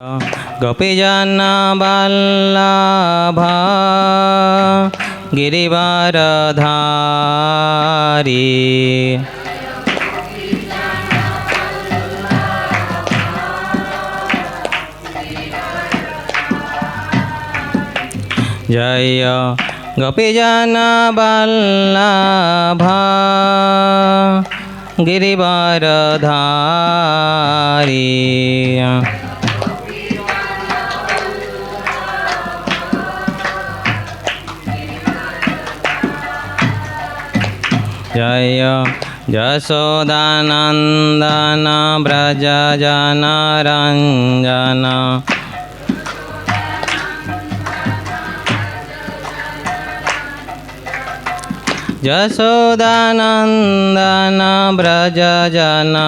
गोपीजन वल्लभा गिरिवरधारी जय गोपीजन वल्लभा गिरिवरधारी जय यशोदानंदन व्रजजनरंजन यशोदानंदन व्रजजनरंजन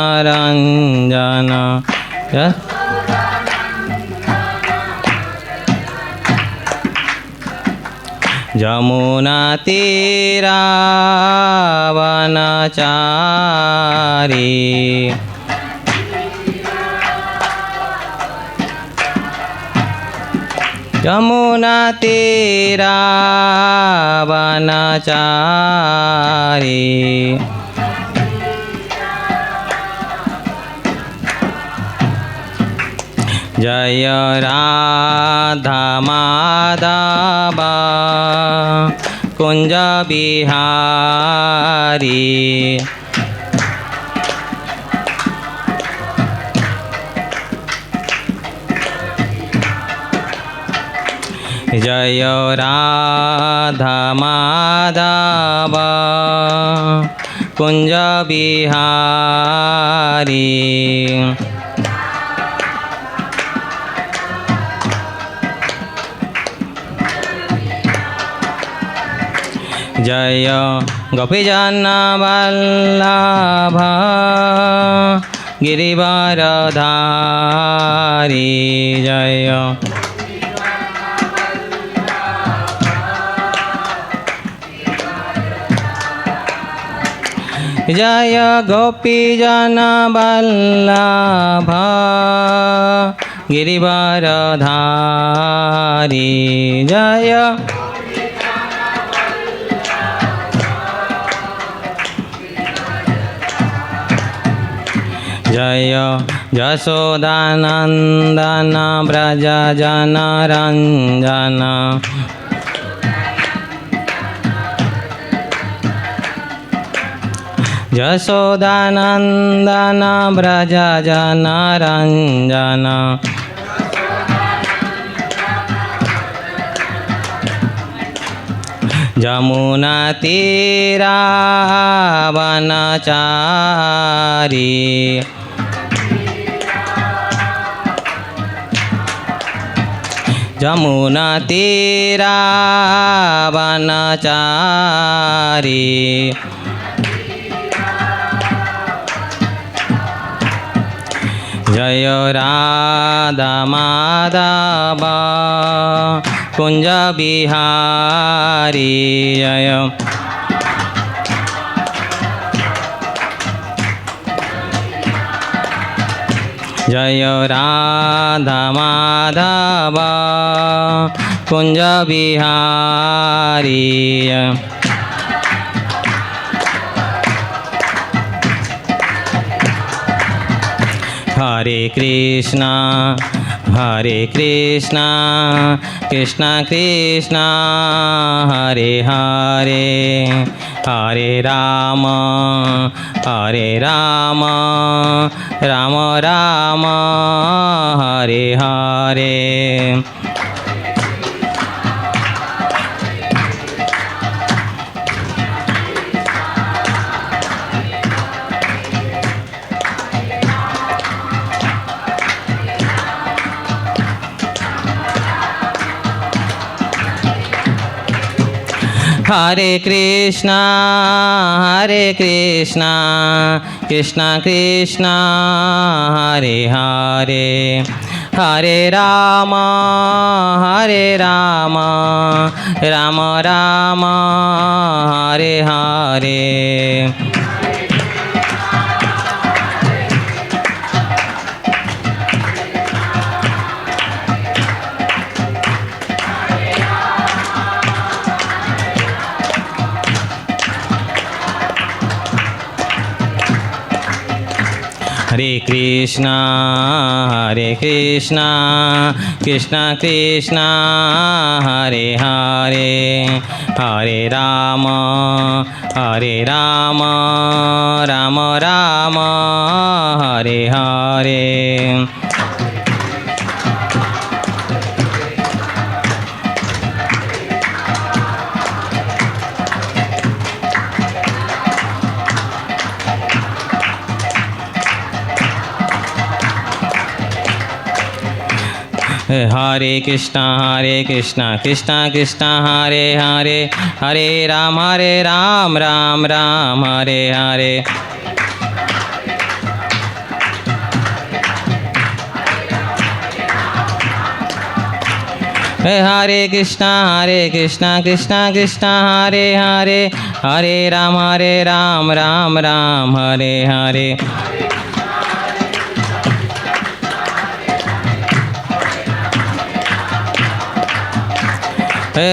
जमुना तीरावनचारी जमुना तीरावनचारी जय राधा माधव कुंज बिहारी जय राधा माधव कुंज बिहारी जय गोपीजन वल्लभा गिरिवरधारी जय जय गोपीजन वल्लभा गिरिवरधारी जय जय यशोदानंदन व्रजजनरंजन यशोदानंदन व्रजजनरंजन जमुना तीरावनचारी जमुना तीरावनचारी जय राधा माधव कुंज बिहारी जय जय राधा माधव कुंज बिहारी हरे कृष्णा कृष्ण कृष्ण हरे हरे हरे राम राम राम हरे हरे हरे कृष्णा कृष्ण कृष्ण हरे हरे हरे राम राम राम हरे हरे कृष्णा कृष्ण कृष्ण हरे हरे हरे राम राम राम हरे हरे। हरे कृष्णा कृष्ण कृष्ण हरे हरे हरे राम राम राम हरे हरे। हरे कृष्णा कृष्ण कृष्ण हरे हरे हरे राम राम राम हरे हरे।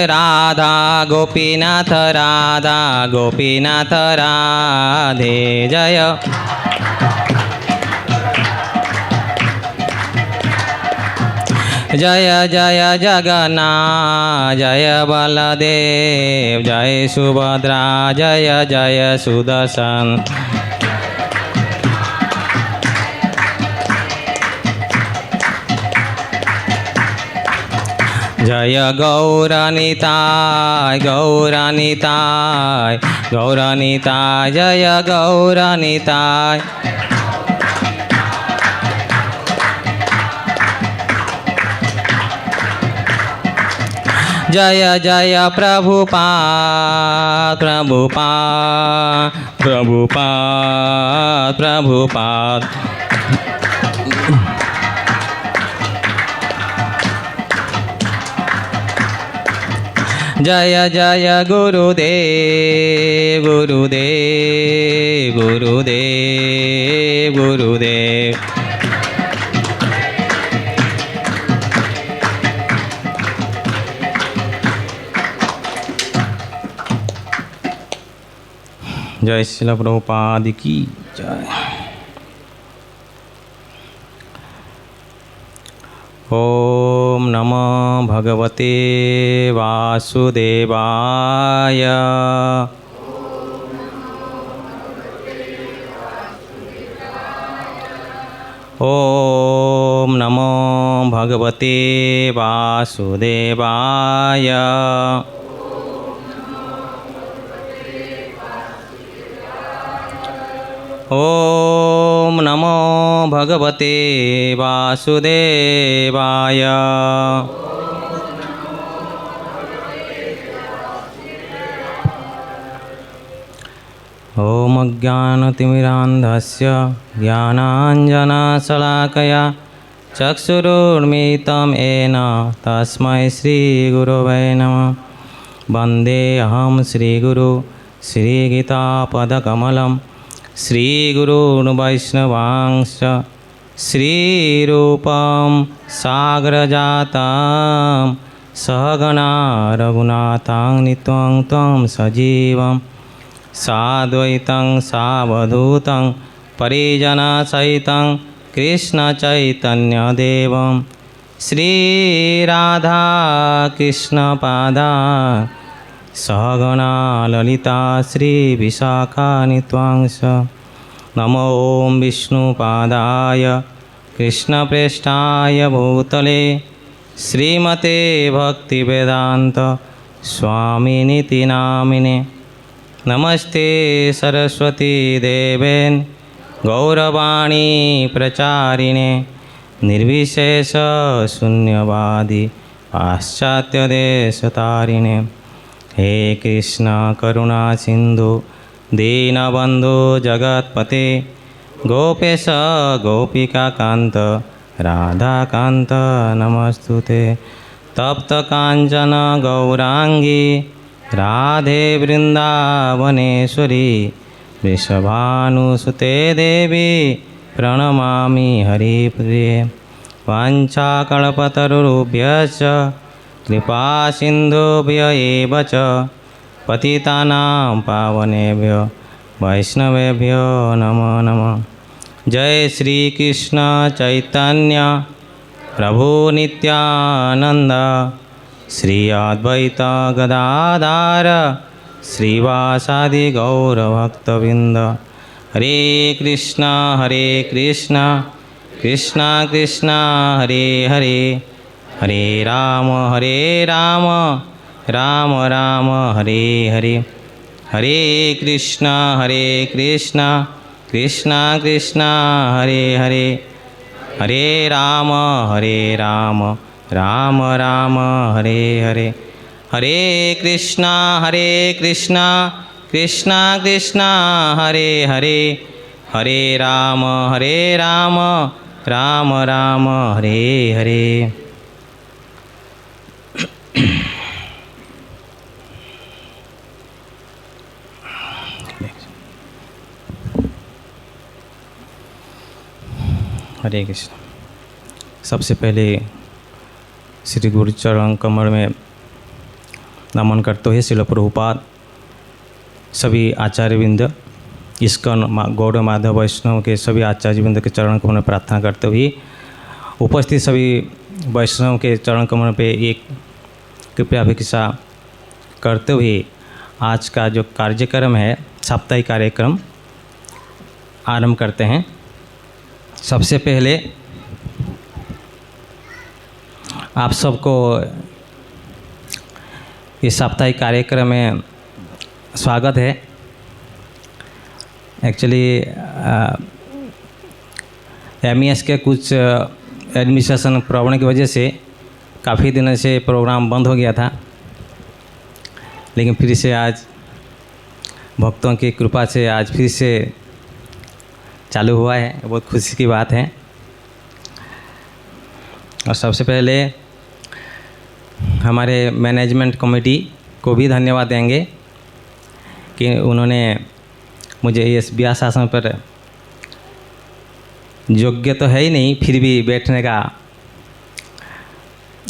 राधा गोपीनाथ राधे जय। जय जय जगन्नाथ जय बलदेव जय सुभद्रा जय जय सुदर्शन। जय गौरनिताय जय गौरनिताय। जय जय प्रभुपाद। जय जय गुरुदेव जय श्रील प्रभुपाद की जय। ओम नमो भगवते वासुदेवाय। ओम नमो भगवते वासुदेवाय। ओम नमो भगवते वासुदेवाय। ओम अज्ञानतिमिरान्धस्य ज्ञानाञ्जनशलाकया चक्षुरुन्मिलितं येन तस्मै श्रीगुरवे नमः। वन्देऽहं श्रीगुरु श्रीगीतापदकमलं श्रीगुरून् वैष्णवांश्च श्रीरूपं साग्रजातं सहगणा रघुनाथान्वितं तं सजीवं साद्वैतं सावधूतं परिजनसहितं कृष्णचैतन्यदेवं श्रीराधाकृष्णपादा सहगणा ललिता श्रीविशाखान्वितांश्च। नमो ॐ विष्णुपादाय कृष्णप्रेष्ठाय भूतले श्रीमते भक्तिवेदान्त स्वामिनिति नामिने। नमस्ते सरस्वती देवेन गौरवाणी प्रचारिणे निर्विशेष शून्यवादी पाश्चात्यदेशतारिणे। हे कृष्ण करुणा सिंधु दीनबंधु जगत्पते गोपेश गोपिकाकांत राधाकांत नमस्तुते। तप्त कांचन गौरांगी राधे वृंदावनेश्वरी वृषभानुसुते देवी प्रणमामि हरिप्रिये। वाञ्छाकल्पतरुभ्यश्च कृपा सिन्धुभ्य एव च पतितानां पावनेभ्यो वैष्णवेभ्यो नमो नमः। जय श्री कृष्ण चैतन्य प्रभु नित्यानंद श्री अद्वैत गदाधर श्रीवासादि गौरभक्तवृंद। हरे कृष्णा कृष्णा कृष्णा हरे हरे, हरे राम राम राम हरे हरे। हरे कृष्णा कृष्णा कृष्णा हरे हरे, हरे राम राम राम हरे हरे। हरे कृष्णा कृष्णा कृष्णा हरे हरे, हरे राम राम राम हरे हरे। हरे कृष्ण। सबसे पहले श्री गुरु चरण कमल में नमन करते हुए श्रील प्रभुपाद, सभी आचार्यवृंद, इस्कॉन गौड़ माधव वैष्णव के सभी आचार्यवृंद के चरण कमल में प्रार्थना करते हुए उपस्थित सभी वैष्णव के चरण कमल पे एक कृपया भिक्षा करते हुए आज का जो कार्यक्रम है, साप्ताहिक कार्यक्रम आरंभ करते हैं। सबसे पहले आप सबको इस साप्ताहिक कार्यक्रम में स्वागत है। एक्चुअली MES के कुछ एडमिनिस्ट्रेशन प्रॉब्लम की वजह से काफ़ी दिनों से प्रोग्राम बंद हो गया था, लेकिन फिर से आज भक्तों की कृपा से आज फिर से चालू हुआ है, बहुत खुशी की बात है। और सबसे पहले हमारे मैनेजमेंट कमेटी को भी धन्यवाद देंगे कि उन्होंने मुझे इस ब्यास आसन पर, योग्य तो है ही नहीं, फिर भी बैठने का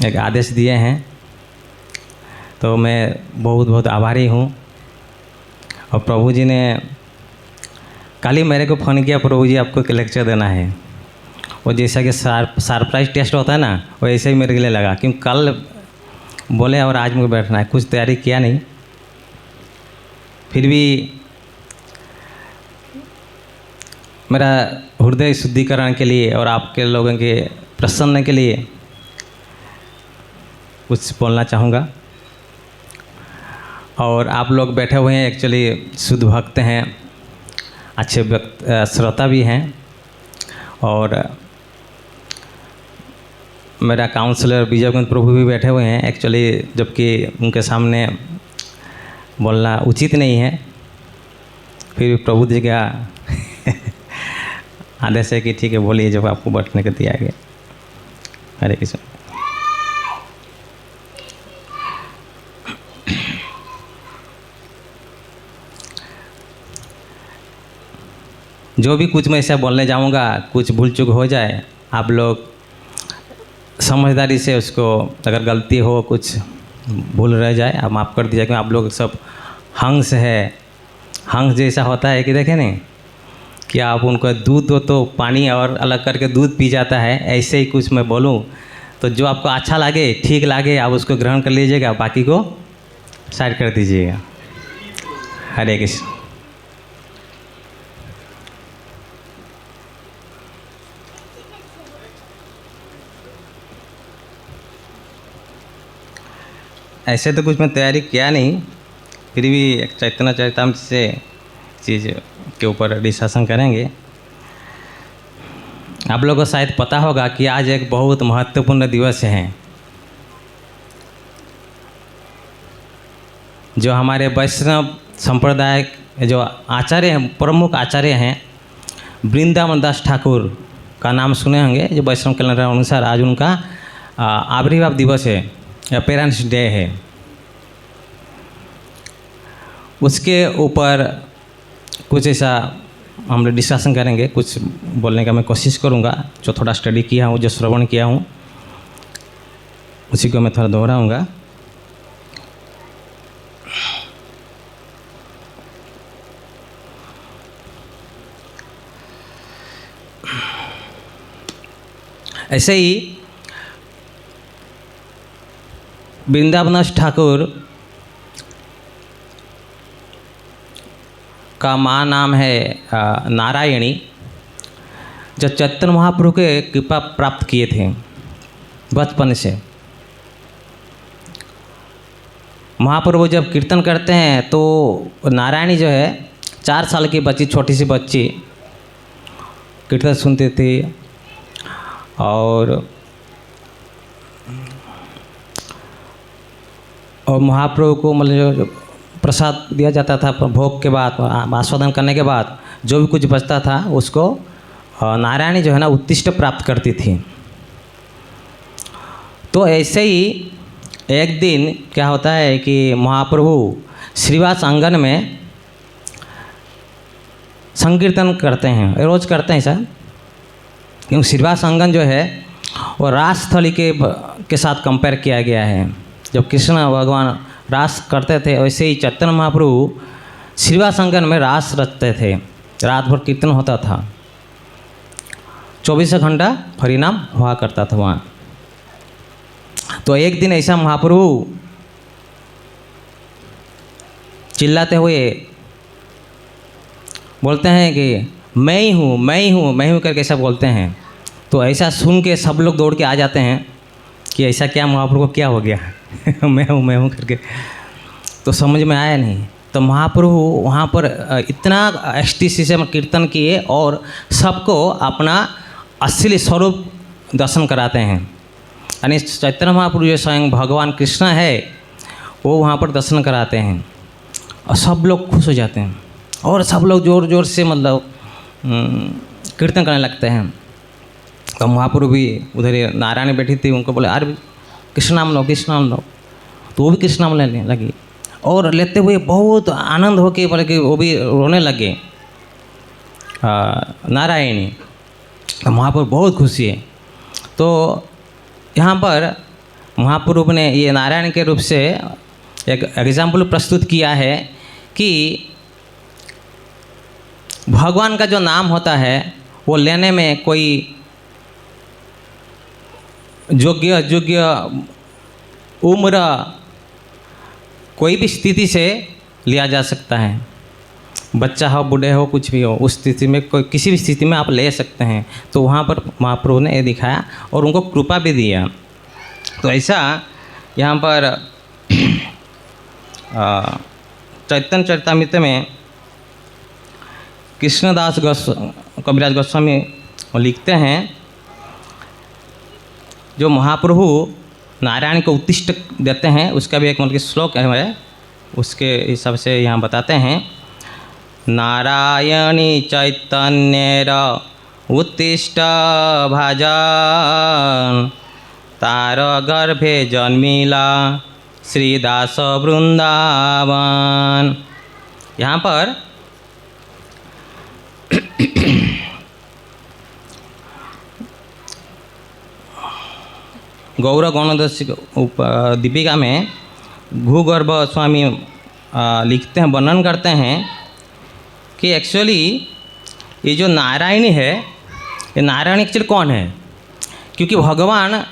एक आदेश दिए हैं, तो मैं बहुत बहुत आभारी हूँ। और प्रभु जी ने कल ही मेरे को फ़ोन किया, प्रभु जी आपको एक लेक्चर देना है। और जैसा कि सरप्राइज टेस्ट होता है ना, वैसे ही मेरे के लिए लगा, क्योंकि कल बोले और आज मुझे बैठना है, कुछ तैयारी किया नहीं, फिर भी मेरा हृदय शुद्धिकरण के लिए और आपके लोगों के प्रसन्न के लिए कुछ बोलना चाहूँगा। और आप लोग बैठे हुए हैं, एक्चुअली शुद्ध भक्त हैं, अच्छे श्रोता भी हैं, और मेरा काउंसलर विजय कुंद प्रभु भी बैठे हुए हैं। एक्चुअली जबकि उनके सामने बोलना उचित नहीं है, फिर भी प्रभु जी का आदेश है कि ठीक है बोलिए, जब आपको बैठने को दिया गया। हरे कृष्ण। जो भी कुछ मैं ऐसा बोलने जाऊंगा, कुछ भूल चूक हो जाए, आप लोग समझदारी से उसको, अगर गलती हो, कुछ भूल रह जाए, आप माफ़ कर दीजिए। क्योंकि आप लोग सब हंस है, हंस जैसा होता है कि देखें नहीं कि आप उनको दूध दो तो पानी और अलग करके दूध पी जाता है, ऐसे ही कुछ मैं बोलूं तो जो आपको अच्छा लगे, ठीक लगे, आप उसको ग्रहण कर लीजिएगा, बाकी को साइड कर दीजिएगा। हरे कृष्ण। ऐसे तो कुछ मैं तैयारी किया नहीं, फिर भी एक चैतन्य चरितामृत से चीज़ के ऊपर डिस्कशन करेंगे। आप लोगों को शायद पता होगा कि आज एक बहुत महत्वपूर्ण दिवस है, जो हमारे वैष्णव संप्रदाय जो आचार्य हैं, प्रमुख आचार्य हैं, वृंदावन दास ठाकुर का नाम सुने होंगे, जो वैष्णव कैलेंडर अनुसार आज उनका आविर्भाव दिवस है या पेरेंट्स डे है। उसके ऊपर कुछ ऐसा हम लोग डिस्कशन करेंगे, कुछ बोलने का मैं कोशिश करूँगा, जो थोड़ा स्टडी किया हूँ, जो श्रवण किया हूँ, उसी को मैं थोड़ा दोहराऊँगा। ऐसे ही वृंदावनदास ठाकुर का माँ नाम है नारायणी, जो चैतन्य महाप्रभु के कृपा प्राप्त किए थे बचपन से। महाप्रभु जब कीर्तन करते हैं तो नारायणी जो है 4 साल की बच्ची, छोटी सी बच्ची कीर्तन सुनती थी और महाप्रभु को मतलब जो प्रसाद दिया जाता था भोग के बाद, आस्वादन करने के बाद जो भी कुछ बचता था उसको नारायणी जो है ना उत्तिष्ठ प्राप्त करती थी। तो ऐसे ही एक दिन क्या होता है कि महाप्रभु श्रीवास आंगन में संकीर्तन करते हैं, रोज़ करते हैं सर, क्योंकि श्रीवास आंगन जो है वो रासस्थली के साथ कंपेयर किया गया है। जब कृष्ण भगवान रास करते थे वैसे ही चैतन्य महाप्रभु श्रीवास आंगन में रास रचते थे, रात भर कीर्तन होता था, 24 घंटा हरिनाम हुआ करता था वहाँ। तो एक दिन ऐसा महाप्रभु चिल्लाते हुए बोलते हैं कि मैं ही हूँ, मैं ही हूँ, मैं हूँ करके ऐसा बोलते हैं। तो ऐसा सुन के सब लोग दौड़ के आ जाते हैं कि ऐसा क्या महाप्रभु को क्या हो गया मैं हूँ करके। तो समझ में आया नहीं। तो महाप्रभु वहाँ पर इतना एसटीसी से कीर्तन किए और सबको अपना असली स्वरूप दर्शन कराते हैं। यानी चैतन्य महाप्रभु जो स्वयं भगवान कृष्ण है वो वहाँ पर दर्शन कराते हैं और सब लोग खुश हो जाते हैं और सब लोग ज़ोर ज़ोर से मतलब कीर्तन करने लगते हैं। तो महाप्रभु भी उधर नारायणी बैठी थी, उनको बोले अरे कृष्ण नाम लो, कृष्ण नाम लो। तो वो भी कृष्ण नाम लेने लगी और लेते हुए बहुत आनंद हो के बोले कि वो भी रोने लगे नारायणी। तो महाप्रभु बहुत खुशी है। तो यहाँ पर महाप्रभु ने ये नारायण के रूप से एक एग्जाम्पल प्रस्तुत किया है कि भगवान का जो नाम होता है वो लेने में कोई योग्य अयोग्य उम्र कोई भी स्थिति से लिया जा सकता है। बच्चा हो, बूढ़े हो, कुछ भी हो, उस स्थिति में कोई किसी भी स्थिति में आप ले सकते हैं। तो वहाँ पर महाप्रभु ने ये दिखाया और उनको कृपा भी दिया। तो ऐसा यहाँ पर चैतन्य चरितामृत में कृष्णदास कविराज गोस्वामी लिखते हैं, जो महाप्रभु नारायण को उत्तिष्ठ देते हैं उसका भी एक मतलब श्लोक है, उसके हिसाब से यहाँ बताते हैं। नारायणी चैतन्येर उत्तिष्ठ भजन तार गर्भे जन्मिला श्रीदास वृंदावन। यहाँ पर गौरव गौणदर्शी दीपिका में भूगर्भ स्वामी लिखते हैं, वर्णन करते हैं कि एक्चुअली ये जो नारायणी है, ये नारायण एक्चुअली कौन है? क्योंकि भगवान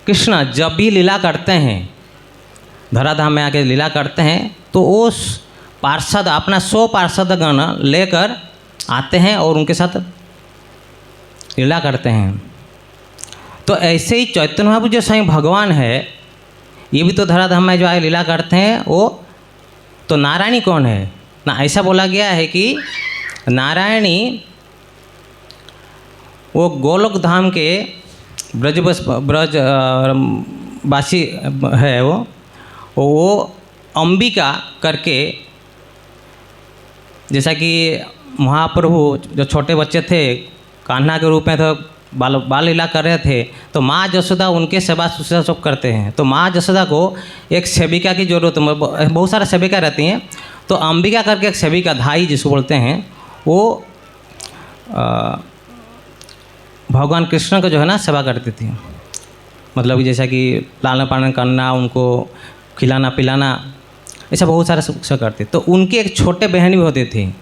कृष्ण जब भी लीला करते हैं, धराधाम में आके लीला करते हैं, तो उस पार्षद अपना 100 पार्षद गण लेकर आते हैं और उनके साथ लीला करते हैं। तो ऐसे ही चैतन्य महाप्रभु जो स्वयं भगवान है, ये भी तो धराधाम में जो आए लीला करते हैं, वो तो नारायणी कौन है ना? ऐसा बोला गया है कि नारायणी वो गोलोक धाम के ब्रजवासी है, वो अंबिका करके, जैसा कि महाप्रभु जो छोटे बच्चे थे कान्हा के रूप में तो बाल लीला कर रहे थे, तो माँ जसोदा उनके सेवा शुश्रूषा सब करते हैं। तो माँ जसोदा को एक सेविका की ज़रूरत, बहुत सारा सेविका रहती हैं, तो अंबिका करके एक सेविका, धाई जिसको बोलते हैं, वो भगवान कृष्ण को जो है ना सेवा करती थी। मतलब जैसा कि लालन पालन करना, उनको खिलाना पिलाना, ऐसा बहुत सारा सब करते। तो उनकी एक छोटे बहन भी होती थी,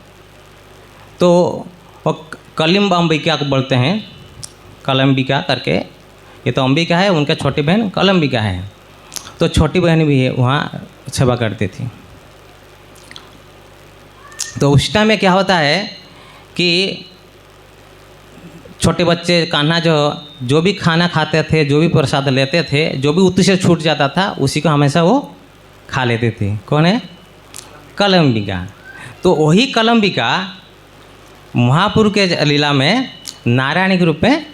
तो वो कलिम्ब अंबिका को बोलते हैं। कलम्बिका करके, ये तो अंबिका है, उनका छोटी बहन कलम्बिका है। तो छोटी बहन भी है वहाँ सेवा करती थी। तो उस टाइम में क्या होता है कि छोटे बच्चे कान्हा जो भी खाना खाते थे, जो भी प्रसाद लेते थे, जो भी उत्तर से छूट जाता था उसी को हमेशा वो खा लेते थे। कौन है? कलम्बिका। तो वही कलम्बिका महाप्रभु के लीला में नारायण के रूप में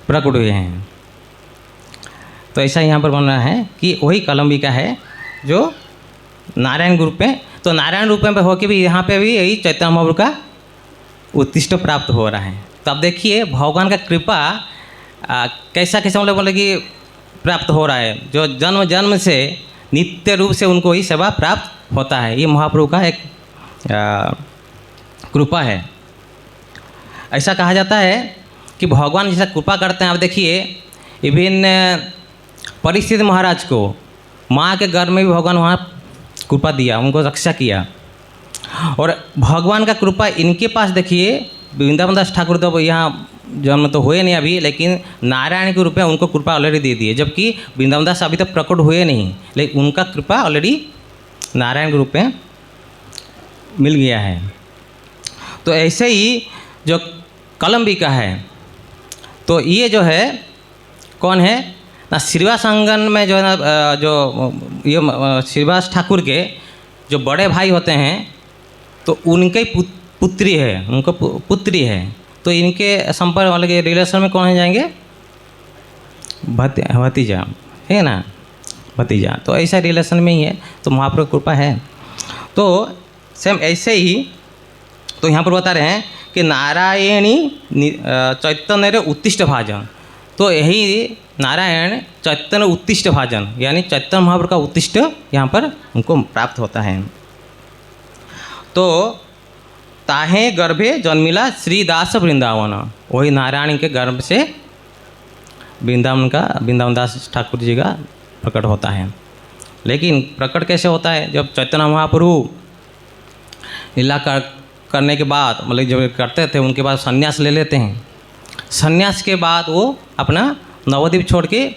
प्रकट हुए हैं। तो ऐसा यहाँ पर बन रहा है कि वही कलम्बिका है जो नारायण रूप में, तो नारायण रूप में होकर भी यहाँ पे भी यही चैतन्य महाप्रभु का उत्तिष्ठ प्राप्त हो रहा है। तो अब देखिए भगवान का कृपा कैसा कैसा मतलब बोले कि प्राप्त हो रहा है, जो जन्म जन्म से नित्य रूप से उनको ही सेवा प्राप्त होता है। ये महाप्रभु का एक कृपा है। ऐसा कहा जाता है कि भगवान जैसा कृपा करते हैं। आप देखिए विभिन्न परिस्थिति महाराज को माँ के घर में भी भगवान वहाँ कृपा दिया, उनको रक्षा किया। और भगवान का कृपा इनके पास देखिए, वृंदावन दास ठाकुर तो यहाँ जन्म तो हुए नहीं अभी, लेकिन नारायण के रूप में उनको कृपा ऑलरेडी दे दी है। जबकि वृंदावन दास अभी तक प्रकट हुए नहीं, लेकिन उनका कृपा ऑलरेडी नारायण के रूप में मिल गया है। तो ऐसे ही जो कलम्बिका है, तो ये जो है कौन है ना, श्रीवास आंगन में जो है ना, जो ये श्रीवास ठाकुर के जो बड़े भाई होते हैं तो उनके पुत्री है, उनको पुत्री है। तो इनके संपर्क वाले के रिलेशन में कौन है जाएंगे? भतीजा है ना, भतीजा। तो ऐसा रिलेशन में ही है, तो महाप्रभु कृपा है। तो सेम ऐसे ही तो यहाँ पर बता रहे हैं कि नारायणी चैतन्य उत्तिष्ठ भाजन। तो यही नारायण चैतन्य उत्तिष्ठ भाजन यानी चैतन्य महाप्रभु का उत्तिष्ठ यहाँ पर उनको प्राप्त होता है। तो ताहे गर्भे जन्मिला श्रीदास वृंदावन, वही नारायण के गर्भ से वृंदावन दास ठाकुर जी का प्रकट होता है। लेकिन प्रकट कैसे होता है? जब चैतन्य महाप्रभु लीला करने के बाद, मतलब जब करते थे उनके बाद संन्यास ले लेते हैं। संन्यास के बाद वो अपना नवद्वीप छोड़ के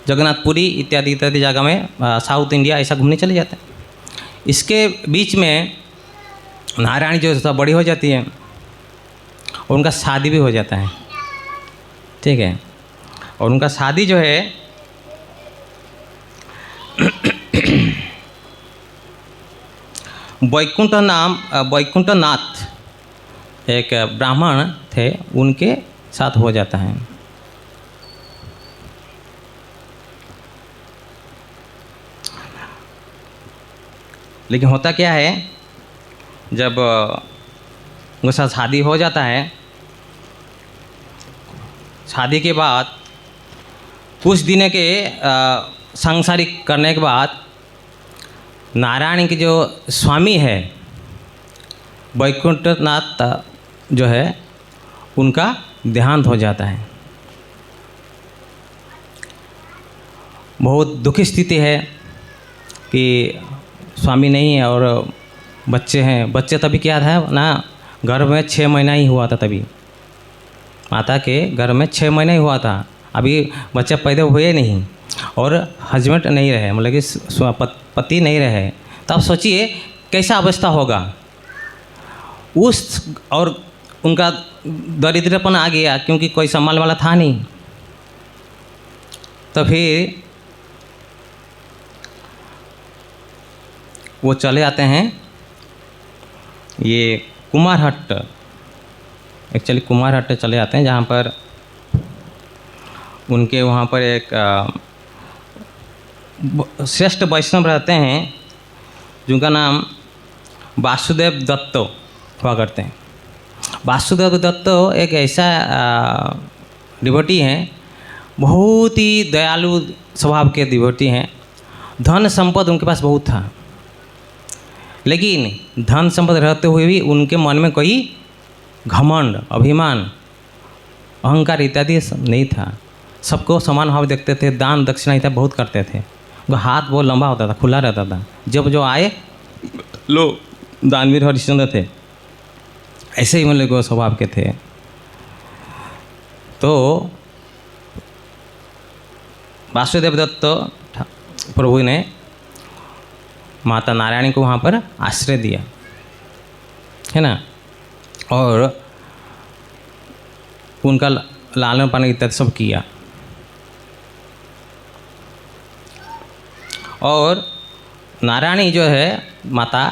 जगन्नाथपुरी इत्यादि इत्यादि जगह में साउथ इंडिया ऐसा घूमने चले जाते हैं। इसके बीच में नारायण जो है बड़ी हो जाती है और उनका शादी भी हो जाता है, ठीक है। और उनका शादी जो है वैकुंठनाथ एक ब्राह्मण थे, उनके साथ हो जाता है। लेकिन होता क्या है, जब उनके साथ शादी हो जाता है, शादी के बाद कुछ दिन के सांसारिक करने के बाद नारायण के जो स्वामी है वैकुंठनाथ जो है उनका देहांत हो जाता है। बहुत दुखी स्थिति है कि स्वामी नहीं है और बच्चे हैं। बच्चे तभी क्या था ना, गर्भ में 6 महीना ही हुआ था, तभी माता के गर्भ में 6 महीना ही हुआ था, अभी बच्चे पैदा हुए नहीं और हस्बैंड नहीं रहे, मतलब कि पति नहीं रहे। तो आप सोचिए कैसा अवस्था होगा उस, और उनका दरिद्रपन आ गया क्योंकि कोई संभालने वाला था नहीं। तो फिर वो चले आते हैं ये कुमारहट्ट, एक्चुअली कुमारहट्ट चले आते हैं, जहाँ पर उनके वहाँ पर एक श्रेष्ठ वैष्णव रहते हैं जिनका नाम वासुदेव दत्त हुआ करते हैं। वासुदेव दत्त एक ऐसा डिवोटी हैं, बहुत ही दयालु स्वभाव के डिवोटी हैं। धन संपद उनके पास बहुत था, लेकिन धन संपद रहते हुए भी उनके मन में कोई घमंड, अभिमान, अहंकार इत्यादि नहीं था। सबको समान भाव देखते थे, दान दक्षिणा इत्यादि बहुत करते थे। वो हाथ बहुत लंबा होता था, खुला रहता था, जब जो आए लो। दानवीर हरिश्चंद्र थे, ऐसे ही मतलब स्वभाव के थे। तो वासुदेव दत्त प्रभु ने माता नारायणी को वहाँ पर आश्रय दिया, है ना, और उनका लालन पालन इत्यादि सब किया। और नारायणी जो है माता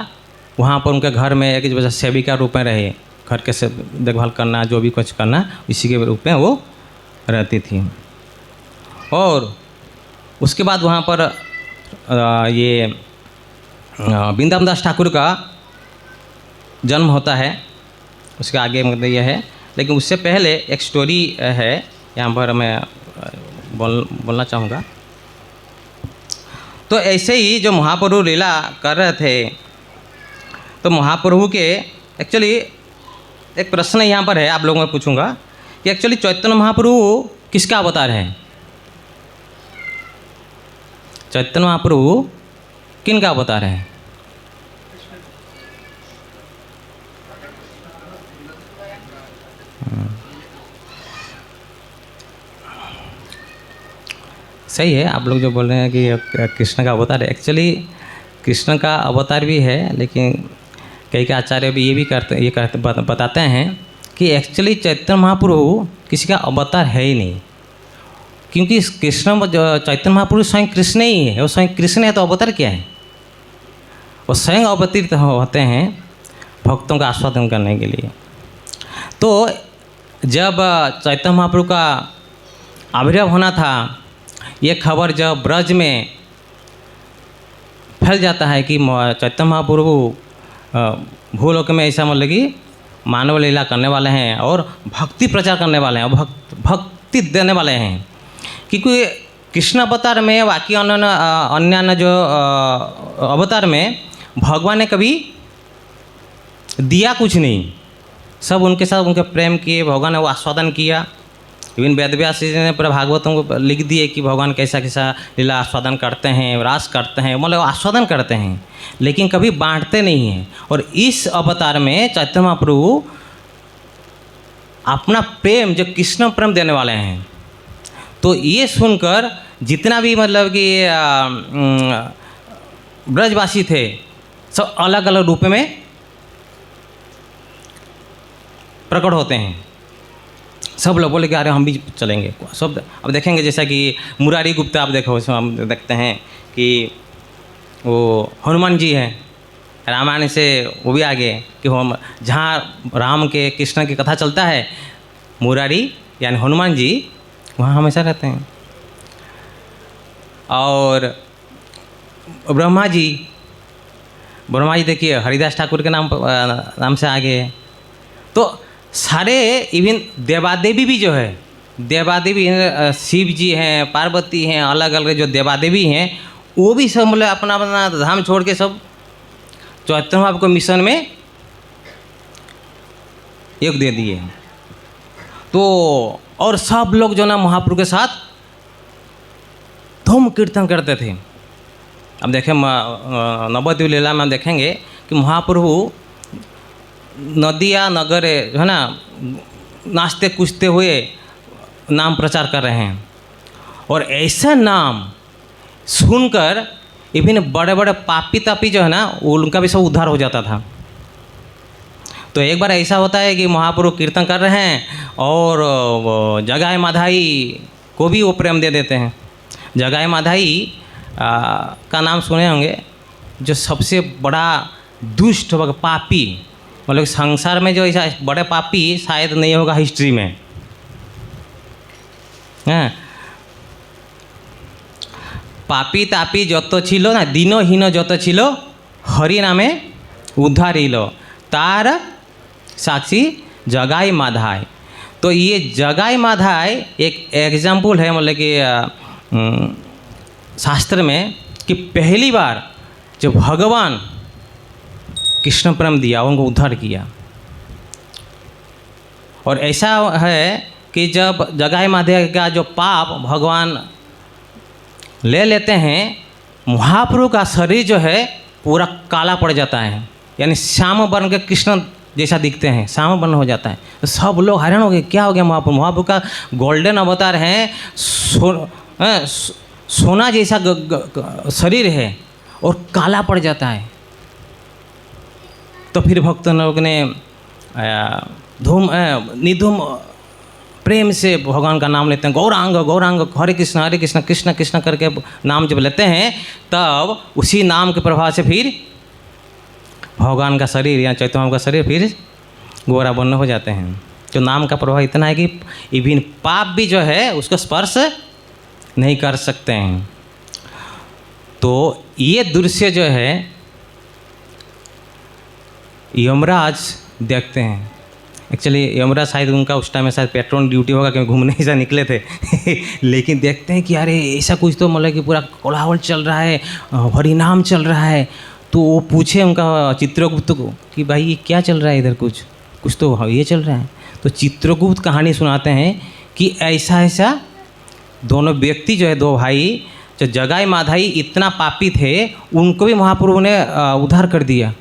वहाँ पर उनके घर में एक वजह सेविका रूप में रहे, घर के से देखभाल करना, जो भी कुछ करना, इसी के रूप में वो रहती थी। और उसके बाद वहाँ पर ये वृंदावन दास ठाकुर का जन्म होता है, उसके आगे मतलब यह है। लेकिन उससे पहले एक स्टोरी है, यहाँ पर मैं बोलना चाहूँगा। तो ऐसे ही जो महाप्रभु लीला कर रहे थे, तो महाप्रभु के एक्चुअली एक प्रश्न यहाँ पर है, आप लोगों को पूछूंगा कि एक्चुअली चैतन्य महाप्रभु किसका अवतार है? चैतन्य महाप्रभु किन का अवतार है? सही है, आप लोग जो बोल रहे हैं कि कृष्ण का अवतार है, एक्चुअली कृष्ण का अवतार भी है, लेकिन कई के आचार्य भी ये बताते हैं कि एक्चुअली चैतन्य महाप्रभु किसी का अवतार है ही नहीं, क्योंकि कृष्ण चैतन्य महाप्रभु स्वयं कृष्ण ही है। वो स्वयं कृष्ण है तो अवतार क्या है? वो स्वयं अवतरित होते हैं भक्तों का आस्वादन करने के लिए। तो जब चैतन्य महाप्रभु का आविर्भाव होना था, ये खबर जब ब्रज में फैल जाता है कि चैतन्य महाप्रभु भूलोक में ऐसा मतलब कि मानव लीला करने वाले हैं और भक्ति प्रचार करने वाले हैं और भक्ति देने वाले हैं, क्योंकि कृष्ण अवतार में बाकी अन्य जो अवतार में भगवान ने कभी दिया कुछ नहीं, सब उनके साथ उनके प्रेम किए, भगवान ने वो आस्वादन किया। इवन वेदव्यास जी ने पूरा भागवतों को लिख दिए कि भगवान कैसा कैसा लीला आस्वादन करते हैं, रास करते हैं, मतलब आस्वादन करते हैं, लेकिन कभी बांटते नहीं हैं। और इस अवतार में चैतन्य महाप्रभु अपना प्रेम जो कृष्ण प्रेम देने वाले हैं। तो ये सुनकर जितना भी मतलब कि ब्रजवासी थे, सब अलग अलग रूप में प्रकट होते हैं। सब लोग बोले कि अरे हम भी चलेंगे, सब अब देखेंगे। जैसा कि मुरारी गुप्ता आप देखो, उसमें हम देखते हैं कि वो हनुमान जी हैं, रामायण से वो भी आगे कि हम जहाँ राम के कृष्ण की कथा चलता है, मुरारी यानी हनुमान जी वहाँ हमेशा रहते हैं। और ब्रह्मा जी देखिए हरिदास ठाकुर के नाम से आगे है। तो सारे इवन देवादेवी भी जो है, देवादेवी शिव जी हैं, पार्वती हैं, अलग अलग जो देवादेवी हैं, वो भी सब मतलब अपना अपना धाम छोड़ के सब चैतन्य महाप्रभु को मिशन में योग दे दिए। तो और सब लोग जो ना महाप्रभु के साथ धूम कीर्तन करते थे। अब देखें नवद्वीप लीला में देखेंगे कि महाप्रभु नदिया नगर जो है ना नाचते कूदते हुए नाम प्रचार कर रहे हैं। और ऐसा नाम सुनकर इवन बड़े बड़े पापी तापी जो है ना उनका भी सब उद्धार हो जाता था। तो एक बार ऐसा होता है कि महाप्रभु कीर्तन कर रहे हैं और जगाई माधाई को भी वो प्रेम दे देते हैं। जगाई माधाई का नाम सुने होंगे, जो सबसे बड़ा दुष्ट पापी, मतलब संसार में जो ऐसा बड़े पापी शायद नहीं होगा हिस्ट्री में। हाँ, पापी तापी जत छिलो ना दिनहीन जत छिलो हरि नामे उद्धारिलो तार साक्षी जगाई माधाई। तो ये जगाई माधाई एक एग्जाम्पल है, मतलब कि शास्त्र में कि पहली बार जो भगवान कृष्ण प्रेम दिया, उनको उद्धार किया। और ऐसा है कि जब जगाई माधाई का जो पाप भगवान ले लेते हैं, महाप्रभु का शरीर जो है पूरा काला पड़ जाता है, यानी श्याम वर्ण के कृष्ण जैसा दिखते हैं, श्याम वर्ण हो जाता है। तो सब लोग हैरान हो गए, क्या हो गया महाप्रभु, महाप्रभु का गोल्डन अवतार है, सोना जैसा शरीर है और काला पड़ जाता है। तो फिर भक्त लोग ने निधूम प्रेम से भगवान का नाम लेते हैं, गौरांग गौरांग, हरे कृष्ण कृष्ण कृष्ण करके नाम जब लेते हैं, तब उसी नाम के प्रभाव से फिर भगवान का शरीर या चैतन्य का शरीर फिर गोरा वर्ण हो जाते हैं। तो नाम का प्रभाव इतना है कि इवन पाप भी जो है उसको स्पर्श नहीं कर सकते हैं। तो ये दृश्य जो है यमराज देखते हैं। एक्चुअली यमराज शायद उनका उस टाइम में शायद पेट्रोल ड्यूटी होगा, क्योंकि घूमने ऐसा निकले थे लेकिन देखते हैं कि अरे ऐसा कुछ तो मतलब कि पूरा कोलाहल चल रहा है, हरिनाम चल रहा है। तो वो पूछे उनका चित्रगुप्त को कि भाई ये क्या चल रहा है इधर, कुछ तो ये चल रहा है। तो चित्रगुप्त कहानी सुनाते हैं कि ऐसा ऐसा दोनों व्यक्ति जो है, दो भाई जो जगाई माधाई इतना पापी थे, उनको भी महाप्रभु ने उद्धार कर दिया।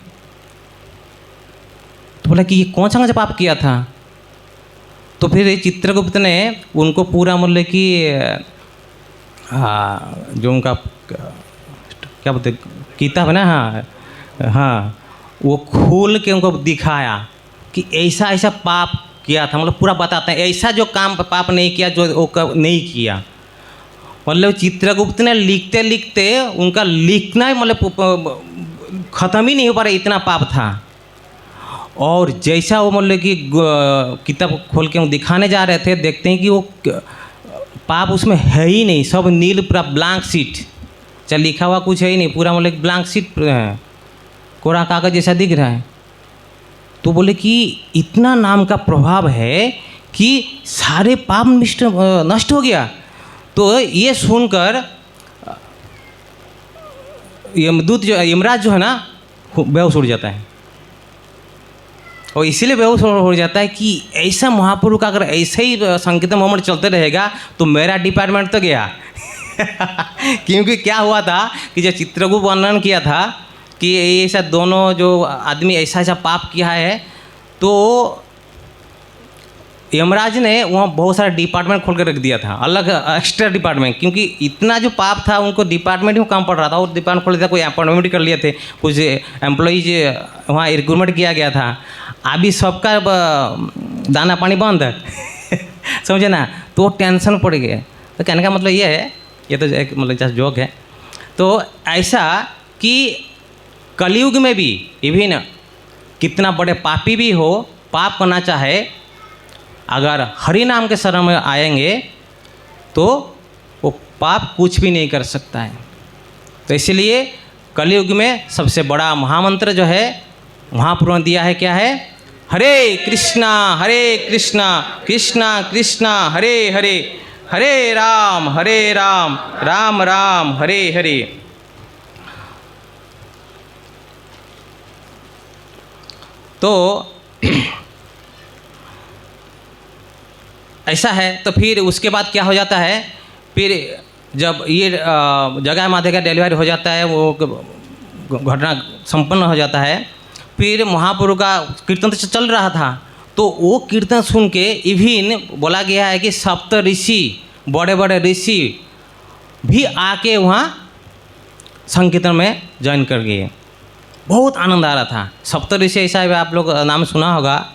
तो बोला कि ये कौन सा पाप किया था। तो फिर चित्रगुप्त ने उनको पूरा मतलब कि जो उनका क्या बोलते किताब है ना, हाँ वो खोल के उनको दिखाया कि ऐसा ऐसा पाप किया था, मतलब पूरा बताते हैं ऐसा जो काम पाप नहीं किया जो वो नहीं किया। मतलब चित्रगुप्त ने लिखते लिखते उनका लिखना मतलब ख़त्म ही नहीं हो पा रहा, इतना पाप था। और जैसा वो मतलब कि किताब खोल के दिखाने जा रहे थे, देखते हैं कि वो पाप उसमें है ही नहीं, सब नील पूरा ब्लैंक शीट, चाहे लिखा हुआ कुछ है ही नहीं, पूरा मतलब ब्लैंक शीट कोरा कागज जैसा दिख रहा है। तो बोले कि इतना नाम का प्रभाव है कि सारे पाप नष्ट हो गया। तो ये सुनकर यमदूत जो यमराज जो है ना बेहोश उड़ जाता है। और इसीलिए बेहोश हो जाता है कि ऐसा महापुरुष का अगर ऐसे ही संकीर्तन मोमेंट चलते रहेगा तो मेरा डिपार्टमेंट तो गया क्योंकि क्या हुआ था कि जो चित्रगुप्त वर्णन किया था कि ऐसा दोनों जो आदमी ऐसा ऐसा पाप किया है, तो यमराज ने वहाँ बहुत सारा डिपार्टमेंट खोल कर रख दिया था, अलग एक्स्ट्रा डिपार्टमेंट, क्योंकि इतना जो पाप था उनको डिपार्टमेंट में काम पड़ रहा था। और डिपार्टमेंट खोल दिया, कोई अपॉइंटमेंट कर लिए थे, कुछ एम्प्लॉइज वहाँ रिक्रूटमेंट किया गया था। अभी सबका दाना पानी बंद है समझे ना, तो टेंशन पड़ गए। तो कहने का मतलब ये है, ये तो एक मतलब जस्ट जोक है। तो ऐसा कि कलयुग में भी इवन कितना बड़े पापी भी हो, पाप करना चाहे, अगर हरि नाम के शरण में आएंगे तो वो पाप कुछ भी नहीं कर सकता है। तो इसलिए कलयुग में सबसे बड़ा महामंत्र जो है महाप्रभु ने दिया है, क्या है? हरे कृष्णा कृष्णा कृष्णा हरे हरे, हरे राम राम राम हरे हरे। तो ऐसा है। तो फिर उसके बाद क्या हो जाता है, फिर जब ये जगाई माधव का डिलीवरी हो जाता है, वो घटना संपन्न हो जाता है, फिर महाप्रभु का कीर्तन तो चल रहा था। तो वो कीर्तन सुन के इवन बोला गया है कि सप्त ऋषि, बड़े बड़े ऋषि भी आके वहाँ संकीर्तन में ज्वाइन कर गए। बहुत आनंद आ रहा था। सप्त ऋषि ऐसा है, आप लोग नाम सुना होगा,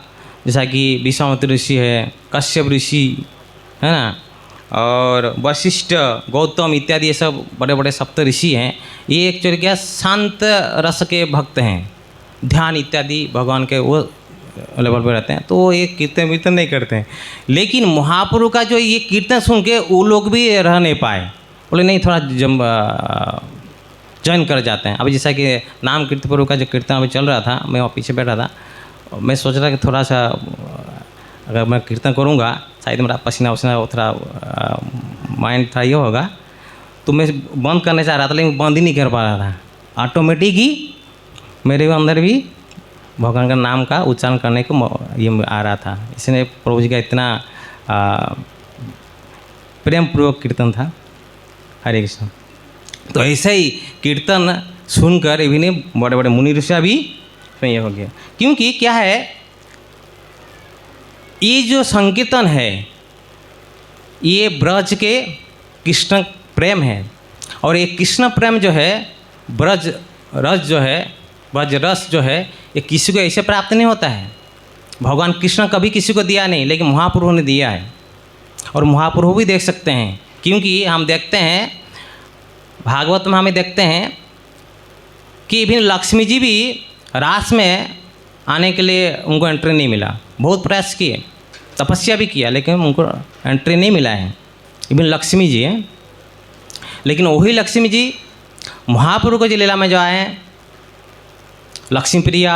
जैसा कि विश्वामित्र ऋषि है, कश्यप ऋषि है ना, और वशिष्ठ, गौतम इत्यादि, ये सब बड़े बड़े सप्त ऋषि हैं। ये एक्चुअली क्या शांत रस के भक्त हैं, ध्यान इत्यादि भगवान के वो लेवल पर रहते हैं। तो वो ये कीर्तन वीर्तन नहीं करते हैं। लेकिन महाप्रभु का जो ये कीर्तन सुन के वो लोग भी रह नहीं पाए, बोले नहीं थोड़ा ज्वाइन कर जाते हैं। अभी जैसा कि नाम कीर्तन प्रभु का जो कीर्तन अभी चल रहा था, मैं वहाँ पीछे बैठा था, मैं सोच रहा कि थोड़ा सा अगर मैं कीर्तन करूँगा शायद मेरा पसीना वसीना थोड़ा माइंड था ये होगा, तो मैं बंद करने चाह रहा था लेकिन बंद ही नहीं कर पा रहा था। ऑटोमेटिक ही मेरे अंदर भी भगवान का नाम का उच्चारण करने को ये आ रहा था। इसलिए प्रभु जी का इतना प्रेम पूर्वक कीर्तन था। हरे कृष्ण। तो ऐसे ही कीर्तन सुनकर इन्हें बड़े बड़े मुनि ऋषि भी ये हो गया। क्योंकि क्या है ये जो संकीर्तन है ये ब्रज के कृष्ण प्रेम है। और ये कृष्ण प्रेम जो है, ब्रज रस जो है, ब्रज रस जो है, ये किसी को ऐसे प्राप्त नहीं होता है। भगवान कृष्ण कभी किसी को दिया नहीं, लेकिन महाप्रभु ने दिया है। और महाप्रभु भी देख सकते हैं, क्योंकि हम देखते हैं भागवत में हमें देखते हैं कि इवन लक्ष्मी जी भी रास में आने के लिए उनको एंट्री नहीं मिला। बहुत प्रयास किए, तपस्या भी किया, लेकिन उनको एंट्री नहीं मिला है। इवन लक्ष्मी जी हैं, लेकिन वही लक्ष्मी जी महाप्रभु को जो लीला में जो आए हैं, लक्ष्मी प्रिया,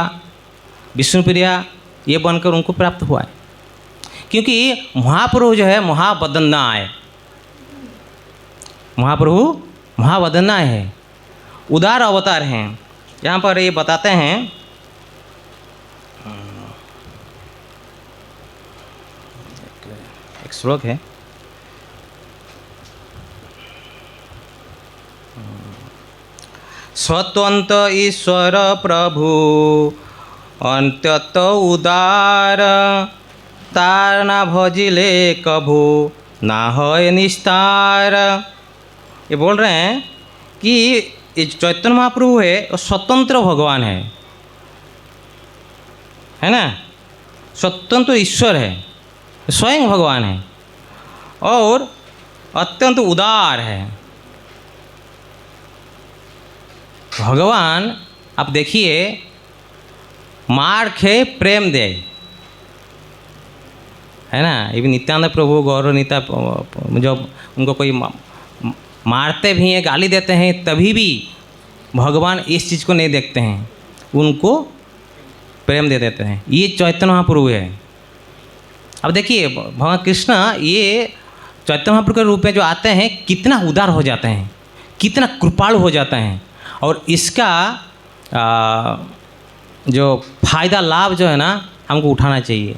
विष्णु प्रिया, ये बनकर उनको प्राप्त हुआ है। क्योंकि महाप्रभु जो है महावदन्ना है, महाप्रभु महावदन्ना है, उदार अवतार हैं। यहाँ पर ये बताते हैं, एक श्लोक है, स्वतंत्र ईश्वर प्रभु अंत्यत उदार, तार ना भजिले कभू ना है निस्तार। ये बोल रहे हैं कि ये चैतन्य महाप्रभु है वो स्वतंत्र भगवान है ना, स्वतंत्र ईश्वर है, स्वयं भगवान है, और अत्यंत उदार है। भगवान आप देखिए, मार खे प्रेम दे, है ना। ये नित्यानंद प्रभु गौरवनीता जब उनको कोई मारते भी हैं, गाली देते हैं, तभी भी भगवान इस चीज़ को नहीं देखते हैं, उनको प्रेम दे देते हैं। ये चैतन्य महाप्रभु है। अब देखिए भगवान कृष्ण ये चैतन्य महाप्रभु के रूप में जो आते हैं, कितना उदार हो जाते हैं, कितना कृपालु हो जाते हैं। और इसका जो फायदा लाभ जो है ना, हमको उठाना चाहिए।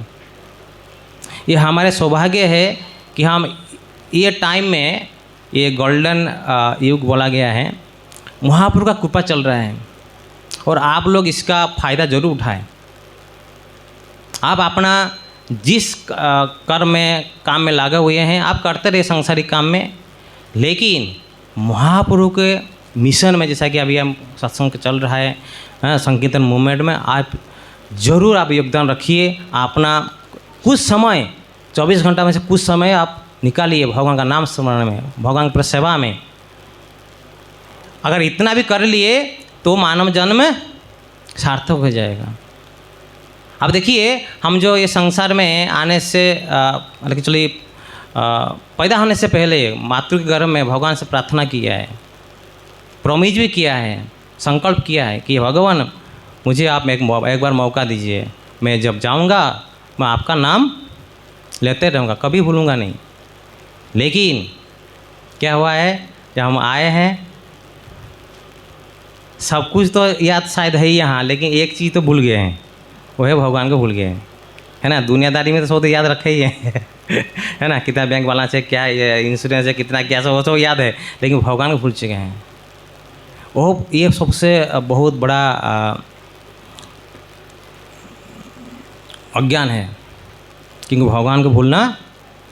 ये हमारे सौभाग्य है कि हम ये टाइम में, ये गोल्डन युग बोला गया है, महाप्रभु का कृपा चल रहा है, और आप लोग इसका फ़ायदा जरूर उठाएं। आप अपना जिस कर्म में काम में लगे हुए हैं, आप करते रहे सांसारिक काम में, लेकिन महाप्रभु के मिशन में, जैसा कि अभी हम सत्संग चल रहा है, संकीर्तन मूवमेंट में, आप जरूर आप योगदान रखिए। अपना कुछ समय, 24 घंटा में से कुछ समय आप निकालिए भगवान का नाम स्मरण में, भगवान की सेवा में। अगर इतना भी कर लिए तो मानव जन्म सार्थक हो जाएगा। अब देखिए, हम जो ये संसार में आने से मतलब कि चलिए पैदा होने से पहले मातृ के गर्भ में भगवान से प्रार्थना किया है, प्रॉमिस भी किया है, संकल्प किया है कि भगवान मुझे आप एक बार मौका दीजिए, मैं जब जाऊंगा मैं आपका नाम लेते रहूँगा, कभी भूलूंगा नहीं। लेकिन क्या हुआ है, जब हम आए हैं, सब कुछ तो याद शायद है ही यहाँ, लेकिन एक चीज़ तो भूल गए हैं, वो है भगवान को भूल गए हैं, है ना। दुनियादारी में तो सब तो याद रखे ही है है ना, कितना बैंक बैलेंस है, क्या इंश्योरेंस है, कितना क्या, सब वो तो याद है, लेकिन भगवान को भूल चुके हैं। वो ये सबसे बहुत बड़ा अज्ञान है, क्योंकि भगवान को भूलना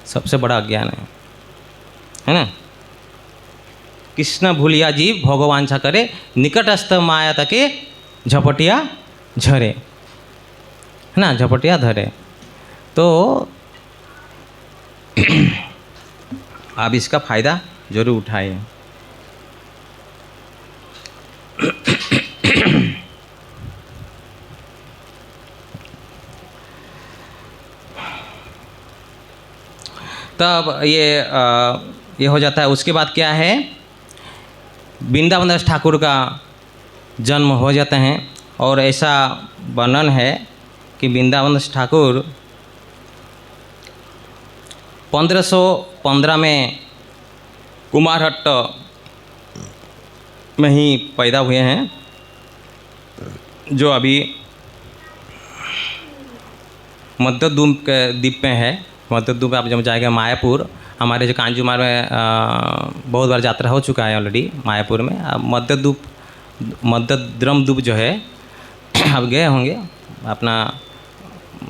सबसे बड़ा अज्ञान है ना। कृष्ण भूलिया जीव भगवान छा करे, निकटस्थ माया तके झपटिया झरे, है ना, झपटिया धरे। तो आप इसका फ़ायदा जरूर उठाइए। तब ये हो जाता है। उसके बाद क्या है, वृंदावन दास ठाकुर का जन्म हो जाते हैं। और ऐसा वर्णन है कि वृंदावन दास ठाकुर 1515 में कुमारहट्ट में ही पैदा हुए हैं, जो अभी मध्यद्वीप के द्वीप में है। मध्यद्वीप आप जब जाएगा मायापुर, हमारे जो कांजूमार में बहुत बार यात्रा हो चुका है ऑलरेडी मायापुर में। मध्यद्रम द्वीप जो है आप गए होंगे, अपना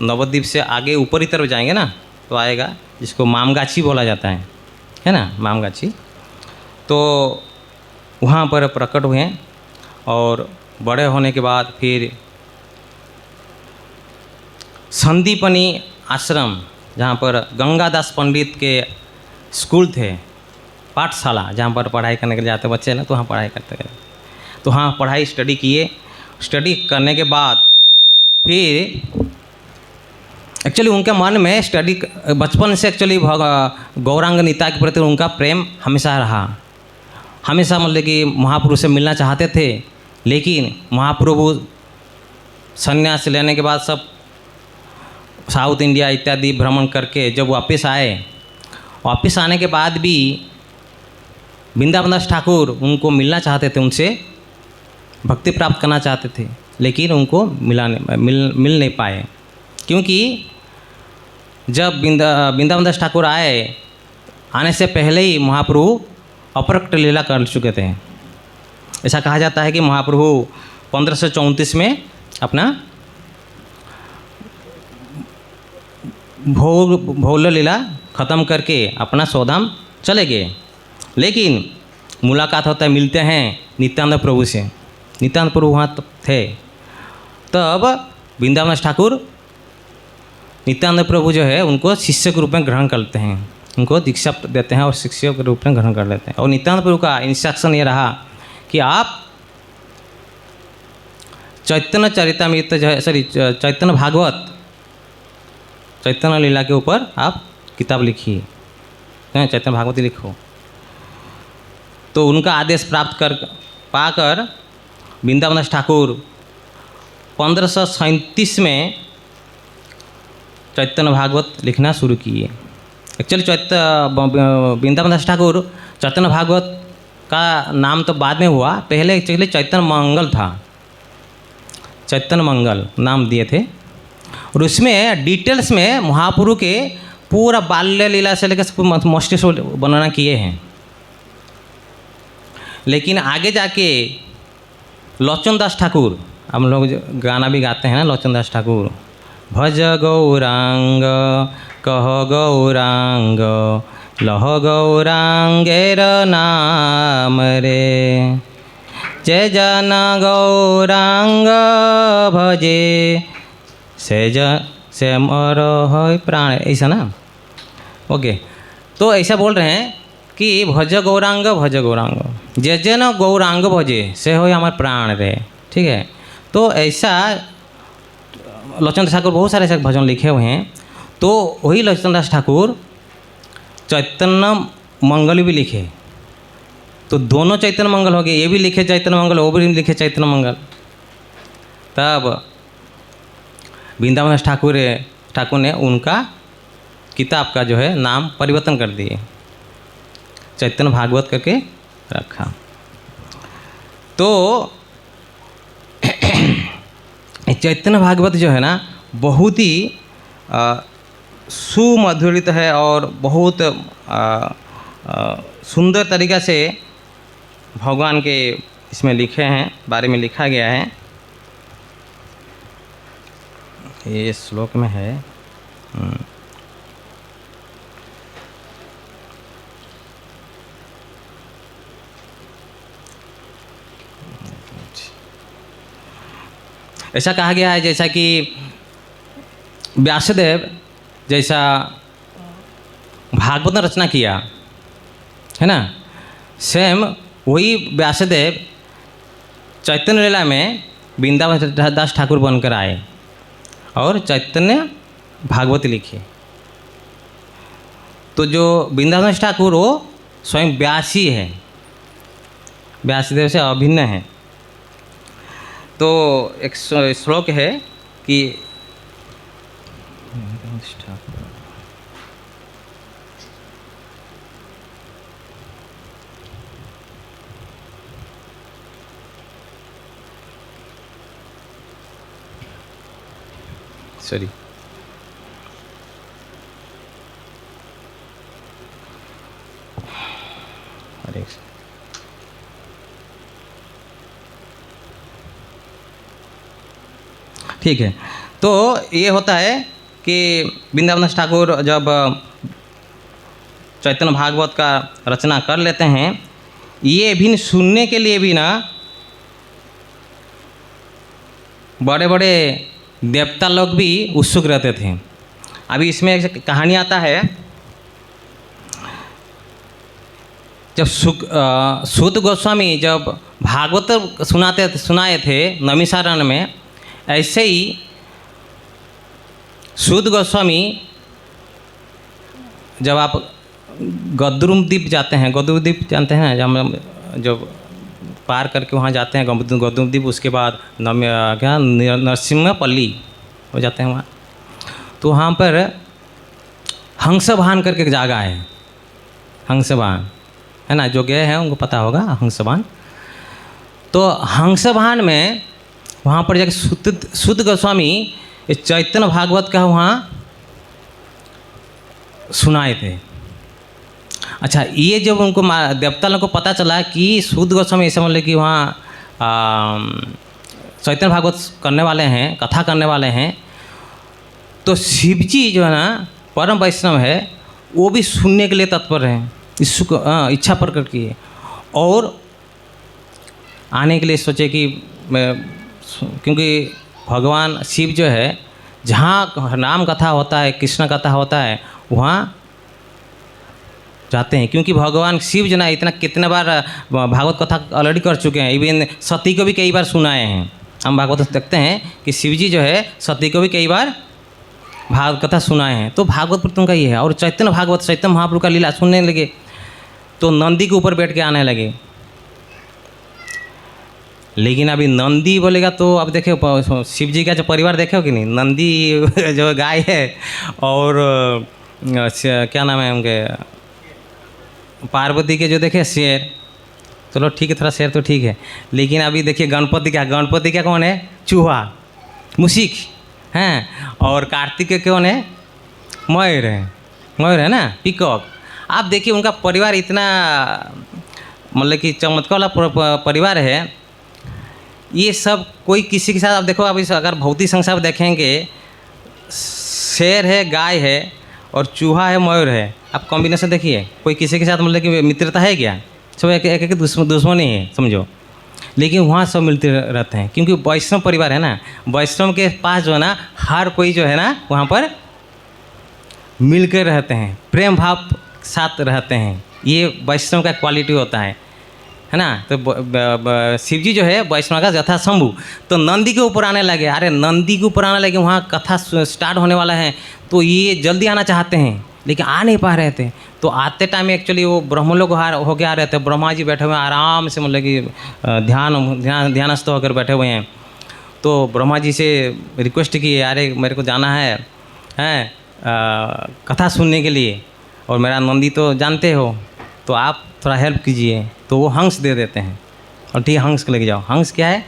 नवद्वीप से आगे ऊपर की तरफ जाएंगे ना तो आएगा, जिसको मामगाछी बोला जाता है ना, मामगाछी। तो वहाँ पर प्रकट हुए और बड़े होने के बाद फिर संदीपनी आश्रम, जहाँ पर गंगादास पंडित के स्कूल थे, पाठशाला, जहाँ पर पढ़ाई करने के लिए जाते बच्चे ना, तो वहाँ पढ़ाई करते गए। तो हाँ पढ़ाई स्टडी किए। स्टडी करने के बाद फिर एक्चुअली उनके मन में स्टडी बचपन से एक्चुअली गौरांग नीता के प्रति उनका प्रेम हमेशा रहा। हमेशा मतलब कि महाप्रभु से मिलना चाहते थे, लेकिन महाप्रभु संन्यास लेने के बाद सब साउथ इंडिया इत्यादि भ्रमण करके जब वापस आए, वापस आने के बाद भी वृंदावन दास ठाकुर उनको मिलना चाहते थे, उनसे भक्ति प्राप्त करना चाहते थे, लेकिन उनको मिल नहीं पाए। क्योंकि जब वृंदावन दास ठाकुर आने से पहले ही महाप्रभु अपरक्त लीला कर चुके थे। ऐसा कहा जाता है कि महाप्रभु 1534 में अपना भोग लीला ख़त्म करके अपना स्वधाम चले गए। लेकिन मुलाकात होता है, मिलते हैं नित्यानंद प्रभु से। नित्यानंद प्रभु वहाँ थे। तब वृंदावन दास ठाकुर नित्यानंद प्रभु जो है उनको शिष्य के रूप में ग्रहण करते हैं, उनको दीक्षा देते हैं और शिष्य के रूप में ग्रहण कर लेते हैं। और नित्यानंद प्रभु का इंस्ट्रक्शन ये रहा कि आप चैतन्य चरितामृत जो है, सॉरी चैतन्य भागवत, चैतन्य लीला के ऊपर आप किताब लिखिए, चैतन्य भागवत लिखो। तो उनका आदेश प्राप्त पाकर वृंदावन दास ठाकुर 1537 में चैतन्य भागवत लिखना शुरू किए। एक्चुअली वृंदावन दास ठाकुर चैतन्य भागवत का नाम तो बाद में हुआ, पहले एक्चुअली चैतन्य मंगल था, चैतन्य मंगल नाम दिए थे। और उसमें डिटेल्स में महाप्रभु के पूरा बाल्य लीला से लेकर मस्तिष्क वर्णना किए हैं। लेकिन आगे जाके लोचन दास ठाकुर, हम लोग गाना भी गाते हैं ना, लोचन दास ठाकुर, भज गौरांग कह गौरांग लह गौरांगेर नाम रे, जय जन गौरांग भजे से मर है प्राण, ऐसा ना। ओके, तो ऐसा बोल रहे हैं कि भज गौरांग जय जय न गौरांग भजे से हो हमारे प्राण रे, ठीक है। तो ऐसा लोचन दास ठाकुर बहुत सारे ऐसे भजन लिखे हुए हैं। तो वही लोचन दास ठाकुर चैतन्य मंगल भी लिखे। तो दोनों चैतन्य मंगल हो गए, ये भी लिखे चैतन्य मंगल, वो भी लिखे चैतन्य मंगल। तब वृंदावन दास ठाकुर ने उनका किताब का जो है नाम परिवर्तन कर दिए, चैतन्य भागवत करके रखा। तो चैतन्य भागवत जो है ना बहुत ही सुमधुरित है और बहुत सुंदर तरीक़ा से भगवान के इसमें लिखे हैं, बारे में लिखा गया है। ये श्लोक में है, ऐसा कहा गया है जैसा कि व्यासदेव जैसा भागवत ने रचना किया है ना, सेम वही व्यासदेव चैतन्य लीला में वृंदावन दास ठाकुर बनकर आए और चैतन्य भागवत लिखे। तो जो वृंदावन दास ठाकुर वो स्वयं व्यासी है, व्यासदेव से अभिन्न है। तो एक श्लोक है कि सॉरी ठीक है। तो ये होता है कि वृंदावन दास ठाकुर जब चैतन्य भागवत का रचना कर लेते हैं, ये भी सुनने के लिए भी ना बड़े बड़े देवता लोग भी उत्सुक रहते थे। अभी इसमें एक कहानी आता है, जब सूत गोस्वामी जब भागवत सुनाए थे नैमिषारण्य में, ऐसे ही सूत गोस्वामी जब आप गद्रुम द्वीप जाते हैं, गद्रुम द्वीप जानते हैं, जब पार करके वहाँ जाते हैं गद्रुम द्वीप, उसके बाद नरसिम्हापल्ली हो जाते हैं वहाँ, तो वहाँ पर हंसवाहन करके एक जगह है, हंसवाहन है ना, जो गए हैं उनको पता होगा हंसवाहन। तो हंसवाहन में वहाँ पर जाकर सूत गोस्वामी इस चैतन्य भागवत का वहाँ सुनाए थे। अच्छा, ये जब उनको देवता लोगों को पता चला कि सूत गोस्वामी ऐसे मतलब कि वहाँ चैतन्य भागवत करने वाले हैं, कथा करने वाले हैं, तो शिव जी जो है ना परम वैष्णव है, वो भी सुनने के लिए तत्पर हैं, इच्छा प्रकट की है और आने के लिए सोचे कि क्योंकि भगवान शिव जो है जहाँ नाम कथा होता है, कृष्ण कथा होता है, वहाँ जाते हैं, क्योंकि भगवान शिव जो ना इतना कितने बार भागवत कथा ऑलरेडी कर चुके हैं, इवन सती को भी कई बार सुनाए हैं। हम भागवत देखते हैं कि शिव जी जो है सती को भी कई बार भागवत कथा सुनाए हैं। तो भागवत पर तुमका ये है, और चैतन्य भागवत चैतन्य महाप्रभु का लीला सुनने लगे तो नंदी के ऊपर बैठ के आने लगे। लेकिन अभी नंदी बोलेगा तो अब देखो शिव जी का जो परिवार देखो कि नहीं, नंदी जो गाय है और क्या नाम है उनके पार्वती के जो देखे शेर, चलो ठीक है, थोड़ा शेर तो ठीक है, लेकिन अभी देखिए गणपति का कौन है, चूहा मुशिक हैं, और कार्तिक के कौन है, मयूर है ना, पीकॉक। आप देखिए उनका परिवार इतना मतलब कि चमत्कार वाला परिवार है। ये सब कोई किसी के साथ, आप देखो आप इस अगर भौतिक संसार देखेंगे, शेर है, गाय है और चूहा है, मयूर है, आप कॉम्बिनेशन देखिए, कोई किसी के साथ मतलब कि मित्रता है क्या, सब एक दुश्मनी है समझो। लेकिन वहाँ सब मिलते रहते हैं, क्योंकि वैष्णव परिवार है ना, वैष्णव के पास जो है ना हर कोई जो है ना वहाँ पर मिलकर रहते हैं, प्रेम भाव साथ रहते हैं, ये वैष्णव का क्वालिटी होता है ना। तो शिव जी जो है वैष्णव का यथा शंभु, तो नंदी के ऊपर आने लगे, अरे नंदी के ऊपर आने लगे, वहाँ कथा स्टार्ट होने वाला है, तो ये जल्दी आना चाहते हैं लेकिन आ नहीं पा रहे थे। तो आते टाइम एक्चुअली वो ब्रह्मलोक हो के आ रहे थे, ब्रह्मा जी बैठे हुए हैं आराम से, मतलब कि ध्यानस्थ होकर बैठे हुए हैं। तो ब्रह्मा जी से रिक्वेस्ट किए, अरे मेरे को जाना है कथा सुनने के लिए, और मेरा नंदी तो जानते हो, तो आप थोड़ा हेल्प कीजिए। तो वो हंस दे देते हैं, और ठीक है हंस को लेके जाओ। हंस क्या है,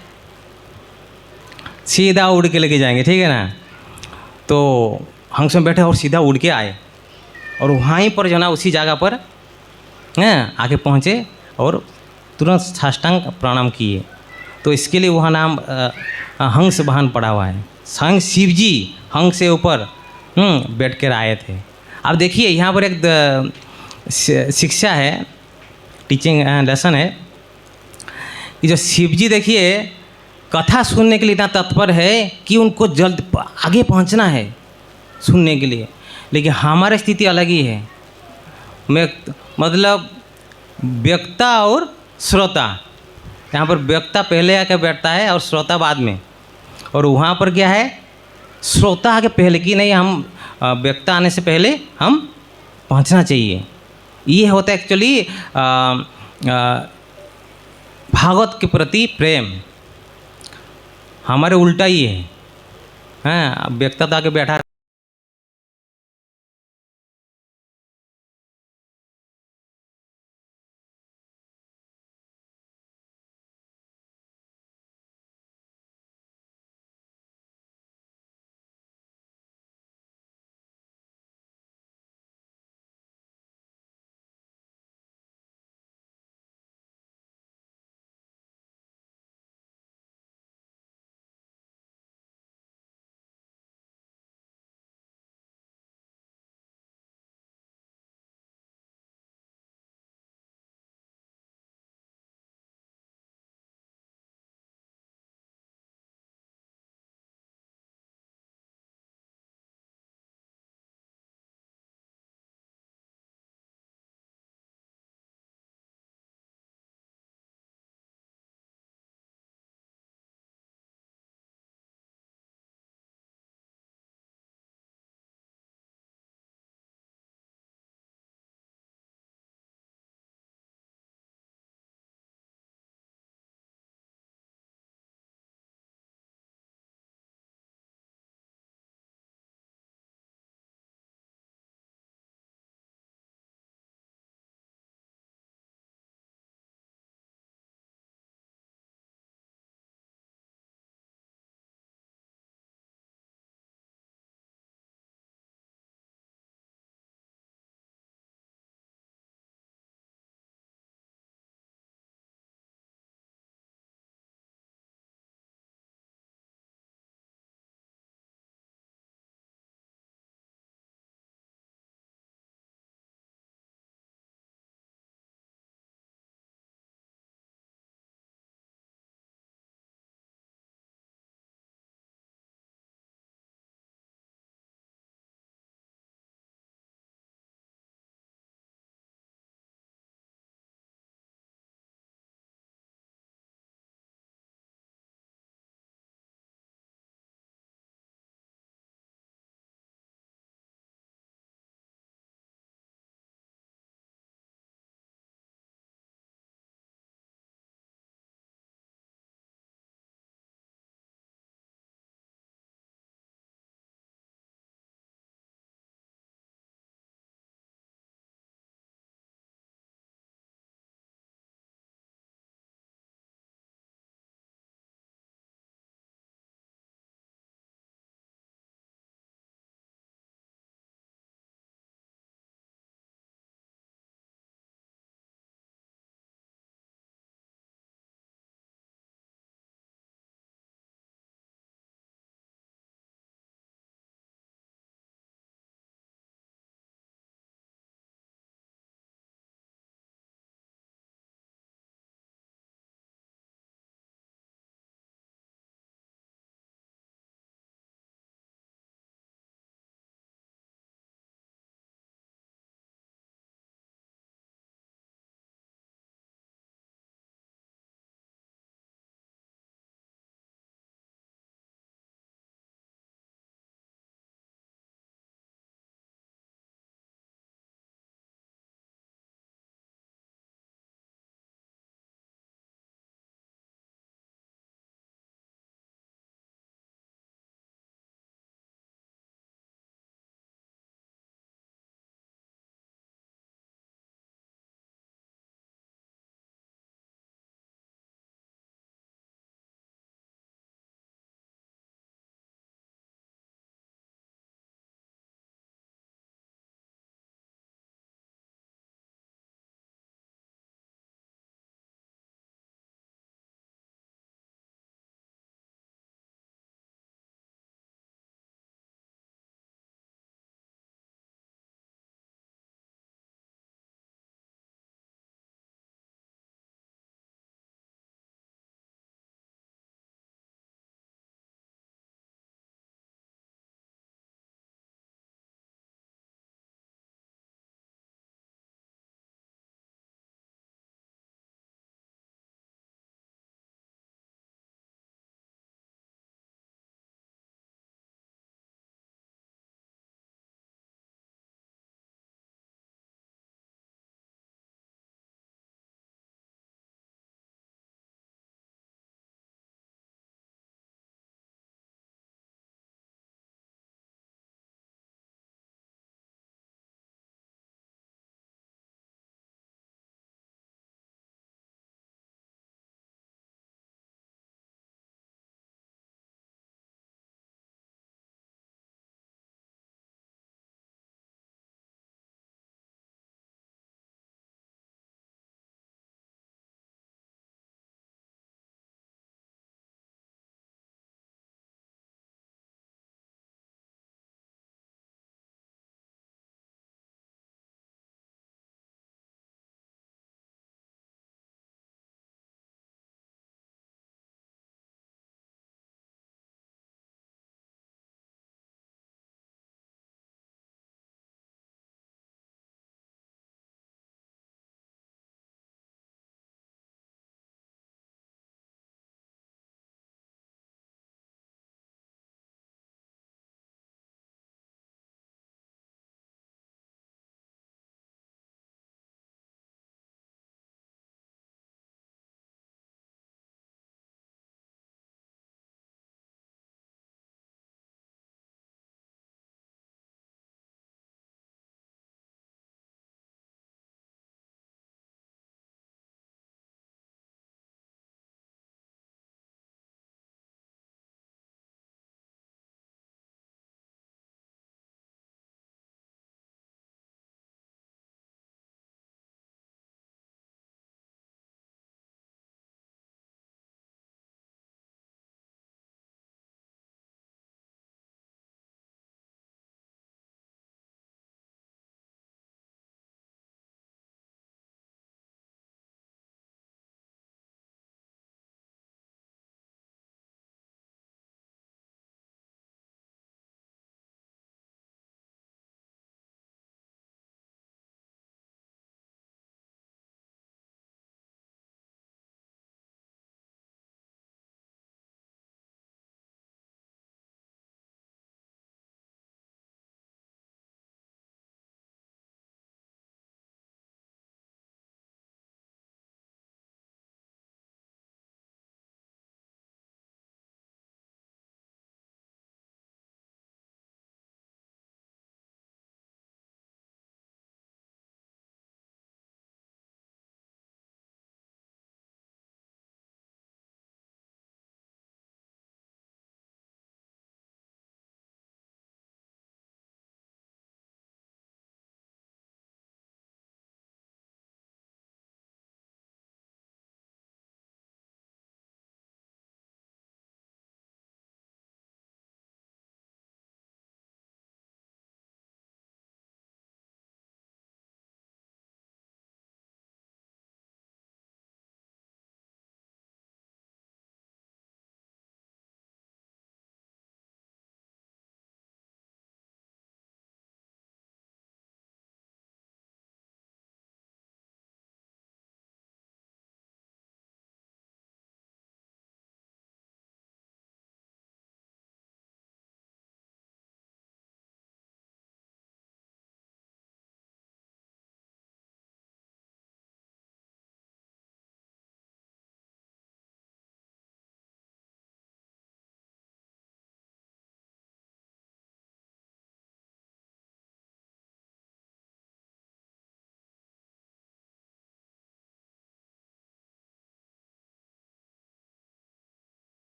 सीधा उड़ के लेके जाएंगे, ठीक है ना। तो हंस में बैठे और सीधा उड़ के आए, और वहीं पर जो ना उसी जगह पर आके पहुँचे और तुरंत साष्टांग प्रणाम किए। तो इसके लिए वहाँ नाम हंस वाहन पड़ा हुआ है। स्वयं शिव जी हंस से ऊपर बैठ कर आए थे। अब देखिए यहाँ पर एक शिक्षा है, टीचिंग लेसन है कि जो शिव जी देखिए कथा सुनने के लिए इतना तत्पर है कि उनको जल्द आगे पहुंचना है सुनने के लिए। लेकिन हमारी स्थिति अलग ही है, मतलब वक्ता और श्रोता। यहाँ पर वक्ता पहले आके बैठता है और श्रोता बाद में, और वहाँ पर क्या है, श्रोता आके पहले कि नहीं, हम वक्ता आने से पहले हम पहुँचना चाहिए। ये होता है एक्चुअली भागवत के प्रति प्रेम। हमारे उल्टा ही है, वक्ता तो आके बैठा